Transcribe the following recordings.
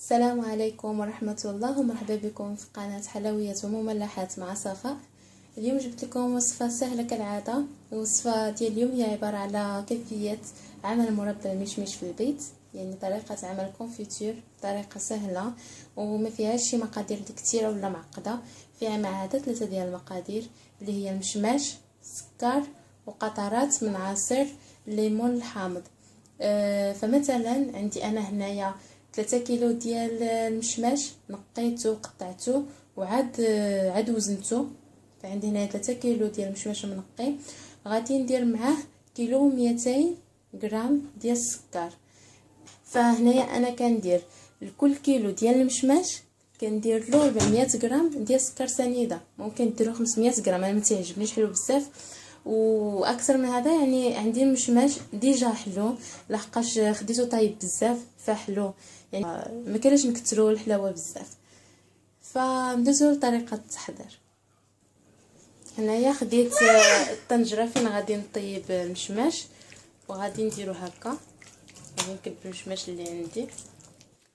السلام عليكم ورحمة الله، ومرحبا بكم في قناة حلويات ومملحات مع صفاء. اليوم جبت لكم وصفة سهلة كالعادة. الوصفة ديال اليوم هي عبارة على كيفية عمل مربى المشمش في البيت، يعني طريقة عمل كونفيتور طريقة سهلة وما فيهاش شي مقادير كثيرة ولا معقدة. فيها ما عدا 3 ديال المقادير اللي هي المشماش، السكر، وقطرات من عصير الليمون الحامض. فمثلا عندي انا هنايا 3 كيلو ديال المشماش، نقيته وقطعته وعاد وزنته. فعندي هنا 3 كيلو ديال المشماش منقي. غادي ندير معاه كيلو 200 غرام ديال السكر. فهنايا انا كندير لكل كيلو ديال المشماش كندير له 400 غرام ديال السكر سنيده، ممكن ديروا 500 غرام، انا ما تعجبنيش حلو بزاف. واكثر من هذا يعني عندي المشماش ديجا حلو لحقاش خديته طايب بزاف فحلو، يعني ما كانش نكثروا الحلاوه بزاف. فندوزو لطريقه التحضير. هنايا خديت الطنجره فين غادي نطيب المشماش، وغادي نديرو هكا. غادي نكب المشماش اللي عندي.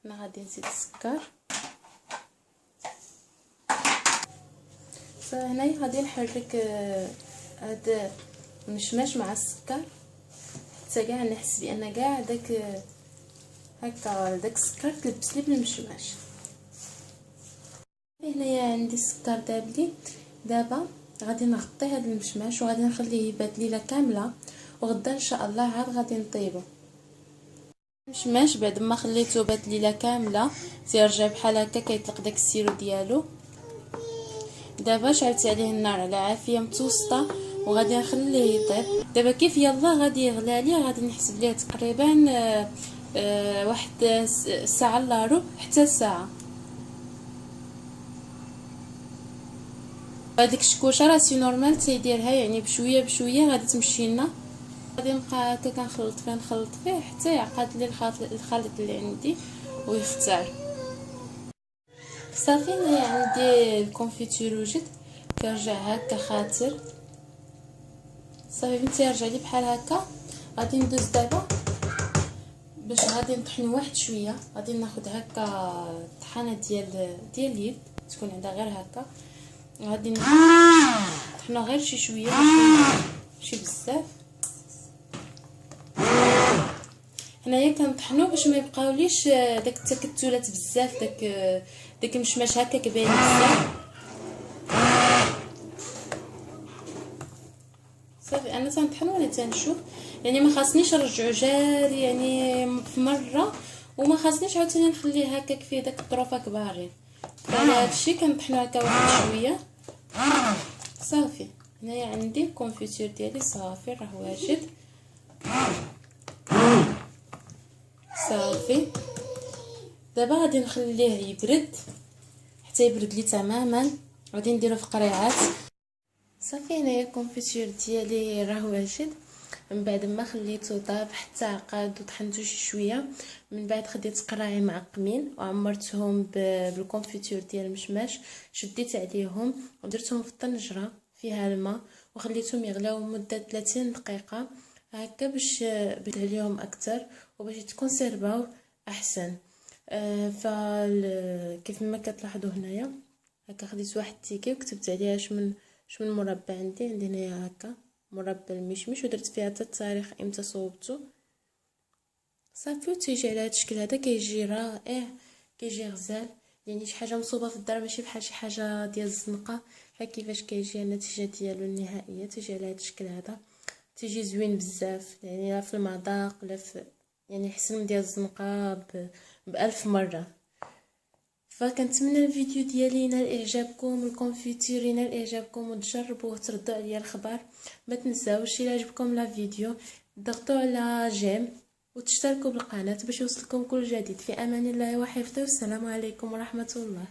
انا غادي نزيد السكر. فهنايا غادي نحرك هاد المشماش مع السكر حتى كاع نحس بان كاع داك السكر تلبس لي بالمشماش. هنايا عندي السكر دابلي. دابا غادي نغطي هذا المشماش وغادي نخليه يبات ليله كامله، وغدا ان شاء الله عاد غادي نطيبه. المشماش بعد ما خليته بات ليله كامله تيرجع بحال هكا كيطلق داك السيرو ديالو. دابا شعلت عليه النار على عافيه متوسطه وغادي نخليه يطيب. دابا كيف يلا غادي يغلى ليه، غادي نحسب ليه تقريبا واحد الساعه الا ربع حتى ساعه. هذيك الشكوشه راه سي نورمال تيديرها، يعني بشويه بشويه غادي تمشي لنا. غادي نبقى هكا كنخلط فيه حتى يعقد لي الخليط اللي عندي ويختار. صافي هنايا عندي الكونفيتور وجد كيرجع هكا خاطر. صافي بنتي يرجع لي بحال هكا. غادي ندوز دابا باش غادي نطحنو واحد شويه. غادي ناخذ هكا طحانه ديال اليد تكون عندها غير هكا. غادي نطحنو غير شي شويه ماشي بزاف. هنايا كنطحنو باش ما يبقاوليش داك التكتلات بزاف، داك المشماش هكا كباين بزاف. صافي انا تنطحنو وانا تنشوف، يعني ما خاصنيش نرجعو جاري يعني في مره، وما خاصنيش عاوتاني نخليه هكا فيه داك الطروفه كبارين. فعلى هادشي كنطحنو هكا واحد شويه. صافي هنايا عندي الكونفيتور ديالي صافي راه واجد. صافي دابا غادي نخليه يبرد حتى يبرد لي تماما. غادي نديرو في قريعات. صافي هنايا الكونفيتور ديالي راه واجد. من بعد ما خليته طاب حتى عقد وطحنته شي شويه، من بعد خديت قراعي معقمين وعمرتهم بالكونفيتور ديال المشماش، شديت عليهم ودرتهم في الطنجره فيها الماء وخليتهم يغلاو مده 30 دقيقه هكا باش عليهم اكثر وباش تكونسيرفاو احسن. كيف ما كتلاحظوا هنايا هكا خديت واحد التيكي وكتبت عليها شمن مربى عندي هنايا هكا مربى المشمش، ودرت فيها حتى التاريخ امتى صوبته. صافي وتيجي على هذا الشكل هذا كيجي رائع، كيجي غزال، يعني شي حاجه مصوبه في الدار ماشي بحال شي حاجه ديال الزنقه. ها كيفاش كيجي النتيجه ديالو النهائيه، تيجي على هذا الشكل هذا، تيجي زوين بزاف، يعني لا في المذاق لا في يعني احسن من ديال الزنقه بألف مره. فكنتمنى الفيديو ديالي ينال اعجابكم، الكونفيتير ينال اعجابكم وتجربوه وتردوا عليا الخبر. ما تنساوش الى عجبكم لا فيديو ضغطوا على جيم وتشتركوا بالقناه باش يوصلكم كل جديد. في امان الله وحفظه، والسلام عليكم ورحمه الله.